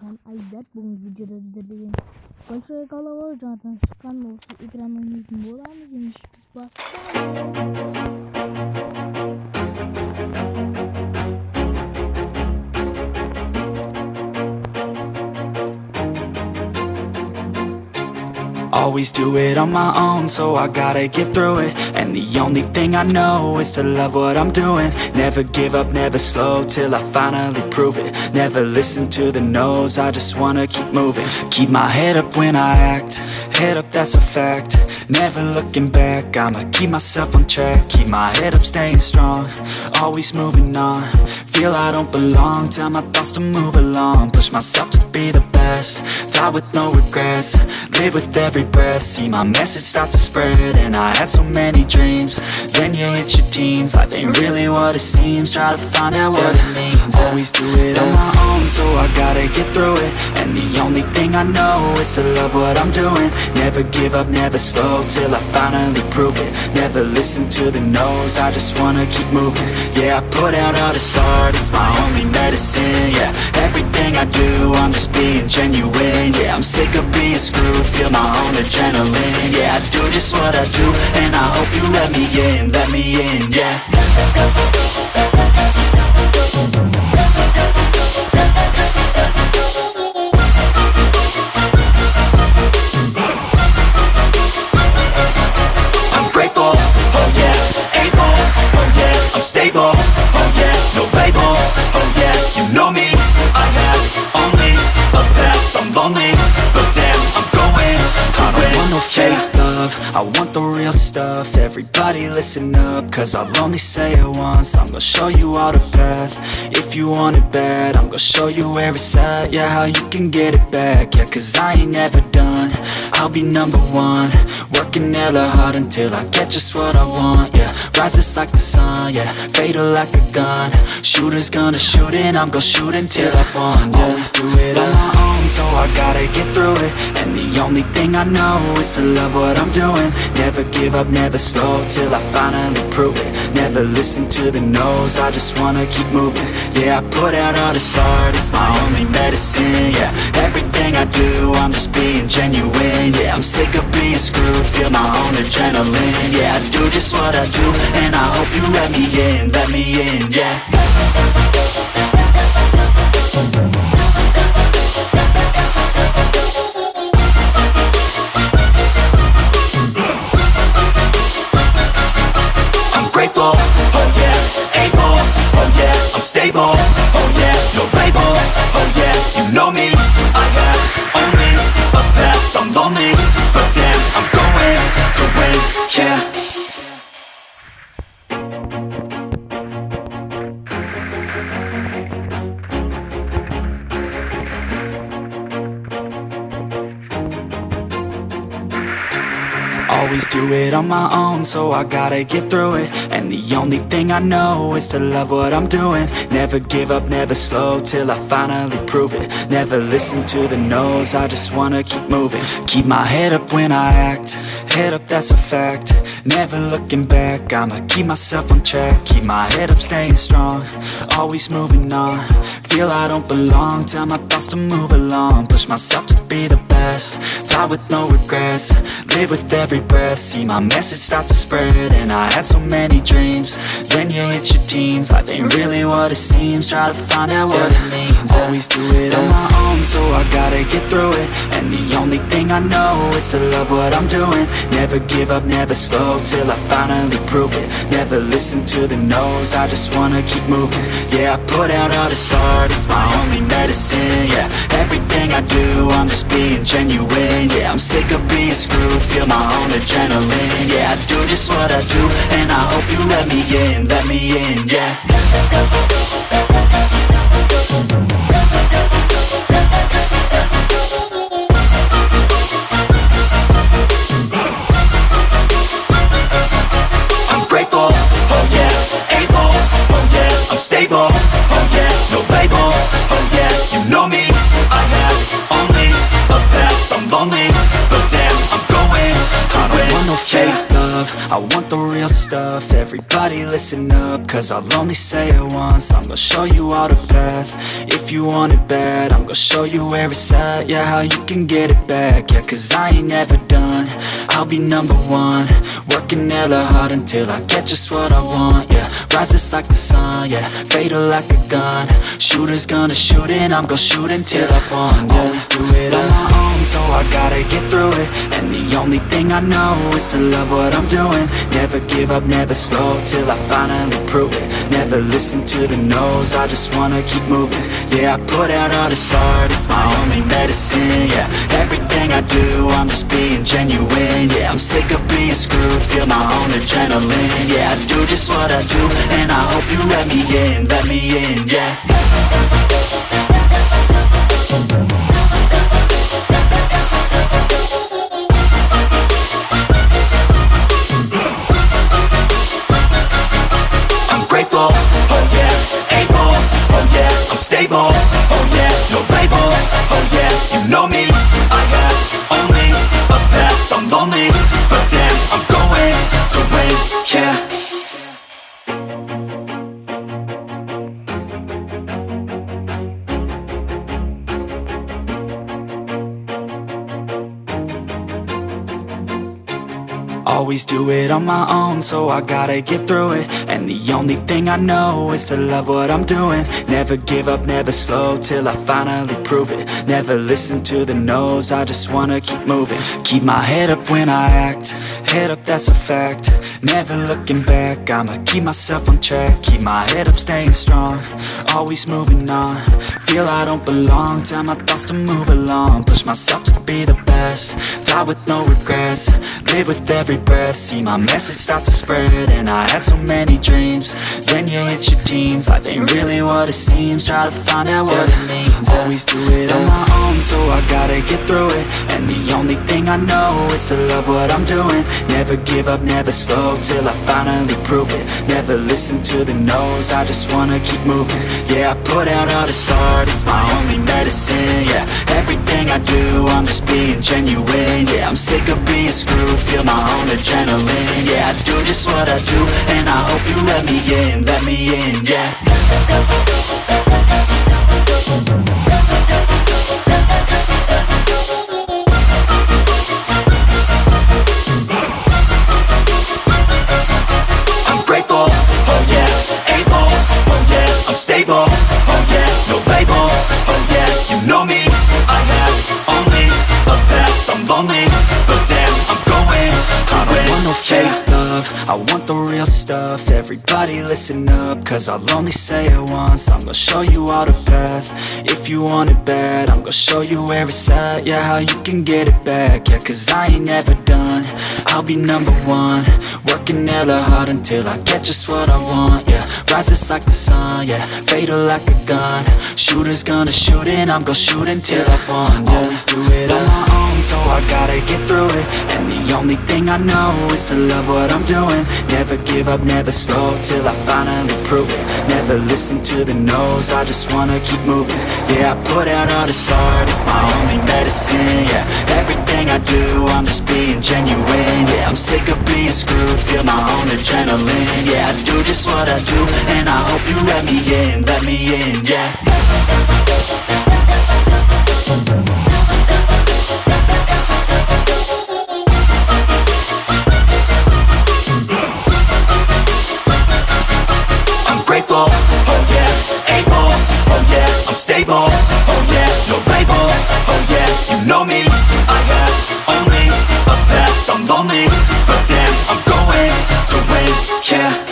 Хан Айдар. Бүгінгі видеода біздер деген большая галава жаңадан шыққан осы экран ойнайтын боламыз. Ендеше біз Always do it on my own, so I gotta get through it. And the only thing I know is to love what I'm doing. Never give up, never slow, till I finally prove it. Never listen to the no's, I just wanna keep moving. Keep my head up when I act, head up, that's a fact. Never looking back, I'ma keep myself on track. Keep my head up, staying strong, always moving on. Feel I don't belong, tell my thoughts to move along. Push myself to be the best, die with no regrets. Live with every breath, see my message start to spread. And I had so many dreams, then you hit your teens. Life ain't really what it seems, try to find out what it means. Always do it on my own, so I gotta get through it. And the only thing I know is to love what I'm doing. Never give up, never slow, till I finally prove it. Never listen to the no's, I just wanna keep moving. Yeah, I put out all this art, it's my only medicine. Yeah, everything I do, I'm just being genuine. Yeah, I'm sick of being screwed, feel my own adrenaline. Yeah, I do just what I do, and I hope you let me in, yeah. I'm grateful, oh yeah, able, oh yeah, I'm stable, oh yeah, no label, oh yeah, you know me, I have only a path, I'm lonely, but damn, I'm going to win. I don't want no fake love, I want the real stuff. Everybody listen up, cause I'll only say it once. I'm gonna show you all the path, if you want it bad. I'm gonna show you where it's at, yeah, how you can get it back. Yeah, cause I ain't never done, I'll be number one. Working hella hard until I get just what I want, yeah. Rises like the sun, yeah, fatal like a gun. Shooter's gonna shoot and I'm gonna shoot until I won, yeah. Always do it on my own, so I gotta get through it. And the only thing I know is to love what I'm doing. Never give up, never slow, till I finally prove it. Never listen to the no's, I just wanna keep moving. Yeah, I put out all this art, it's my only medicine. Yeah, everything I do, I'm just being genuine. Yeah, I'm sick of being screwed, feel my own adrenaline. Yeah, I do just what I do, and I hope you let me in, yeah. Grateful, oh yeah, able, oh yeah, I'm stable, oh yeah, no label, oh yeah, you know me, I have only a path, I'm lonely, but damn, I'm going to win, yeah. Always do it on my own, so I gotta get through it. And the only thing I know is to love what I'm doing. Never give up, never slow, till I finally prove it. Never listen to the no's, I just wanna keep moving. Keep my head up when I act, head up, that's a fact. Never looking back, I'ma keep myself on track. Keep my head up, staying strong, always moving on. Feel I don't belong, tell my thoughts to move along. Push myself to be the best, die with no regrets. Live with every breath, see my message start to spread. And I had so many dreams, then you hit your teens. Life ain't really what it seems, try to find out what it means. Always do it on my own, so I gotta get through it. And the only thing I know is to love what I'm doing. Never give up, never slow, till I finally prove it. Never listen to the no's, I just wanna keep moving. Yeah, I put out all this art, it's my only medicine. Yeah, everything I do, I'm just being genuine. Yeah, I'm sick of being screwed, feel my own adrenaline. Yeah, I do just what I do, and I hope you let me in, yeah. I'm grateful, oh yeah, able, oh yeah, I'm stable, oh yeah, no label, oh yeah, you know me, I have only a path, I'm lonely, but damn, I'm going to win. I don't want no fake love, love, I want the real stuff. Everybody listen up, cause I'll only say it once. I'm gonna show you all the path. If you want it bad, I'm gonna show you where it's at. Yeah, how you can get it back. Yeah, cause I ain't never done, I'll be number one. Working hella hard until I get just what I want. Yeah, rises like the sun, yeah, fatal like a gun. Shooter's gonna shoot and I'm gonna shoot until I won. Yeah, always do it on my own, so I gotta get through it. And the only thing I know is to love what I'm doing. Never give up, never slow, till I finally prove it. Never listen to the no's, I just wanna keep moving. Yeah, I put out all this art, it's my only medicine. Yeah, everything I do, I'm just being genuine. Yeah, I'm sick of being screwed, feel my own adrenaline. Yeah, I do just what I do, and I hope you let me in, yeah. I'm grateful, oh yeah, able, oh yeah, I'm stable, oh yeah, no label, oh yeah, you know me, I have only a path, I'm lonely, but damn, I'm going to win, yeah. Always do it on my own, so I gotta get through it. And the only thing I know is to love what I'm doing. Never give up, never slow, till I finally prove it. Never listen to the no's, I just wanna keep moving. Keep my head up when I act, head up, that's a fact. Never looking back, I'ma keep myself on track. Keep my head up, staying strong, always moving on. Feel I don't belong, tell my thoughts to move along. Push myself to be the best, die with no regrets. Live with every breath, see my message start to spread. And I had so many dreams, then you hit your teens. Life ain't really what it seems, try to find out what it means. Always do it on my own, so I gotta get through it. And the only thing I know is to love what I'm doing. Never give up, never slow, till I finally prove it. Never listen to the no's, I just wanna keep moving. Yeah, I put out all this art, it's my only medicine. Yeah, everything I do, I'm just being genuine. Yeah, I'm sick of being screwed, feel my own adrenaline. Yeah, I do just what I do, and I hope you let me in, yeah. I'm grateful, oh yeah, able, oh yeah, I'm stable, oh yeah, no label, oh yeah, you know me, I have only a path, I'm lonely, but damn, I'm going to win. I don't want no fake love, I want the real stuff. Everybody listen up, cause I'll only say it once. I'm gonna show you all the path. If you want it bad, I'm gonna show you where it's at. Yeah, how you can get it back. Yeah, cause I ain't never done, I'll be number one. Working hella hard until I get just what I want. Yeah, rises like the sun, yeah, fatal like a gun. Shooter's gonna shoot and I'm gonna shoot until I won. Yeah, always do it on my own, so I gotta get through it. And the only thing I know is to love what I'm doing. Never give up, never slow, till I finally prove it. Never listen to the no's, I just wanna keep moving. Yeah, I put out all this art, it's my only medicine. Yeah, everything I do, I'm just being genuine. Yeah, I'm sick of being screwed, feel my own adrenaline. Yeah, I do just what I do, and I hope you let me in, yeah. I'm grateful, oh yeah, able, oh yeah, I'm stable, oh yeah, no label, oh yeah, you know me, I have only a path, I'm lonely, but damn, I'm going to win, yeah.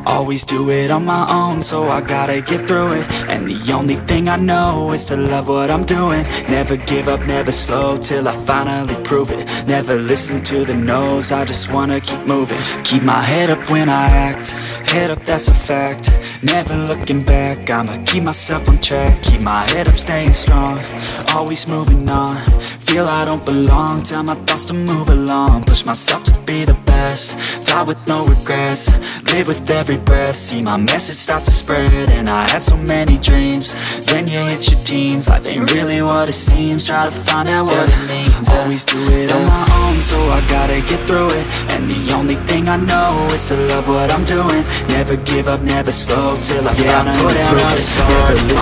Always do it on my own, so I gotta get through it. And the only thing I know is to love what I'm doing. Never give up, never slow, till I finally prove it. Never listen to the no's, I just wanna keep moving. Keep my head up when I act, head up, that's a fact. Never looking back, I'ma keep myself on track. Keep my head up, staying strong, always moving on. feel I don't belong, tell my thoughts to move along, push myself to be the best, die with no regrets, live with every breath, see my message start to spread, and I had so many dreams, then you hit your teens, life ain't really what it seems, try to find out what it means, always do it on my own, so I gotta get through it, and the only thing I know is to love what I'm doing, never give up, never slow, till I finally prove it, never listen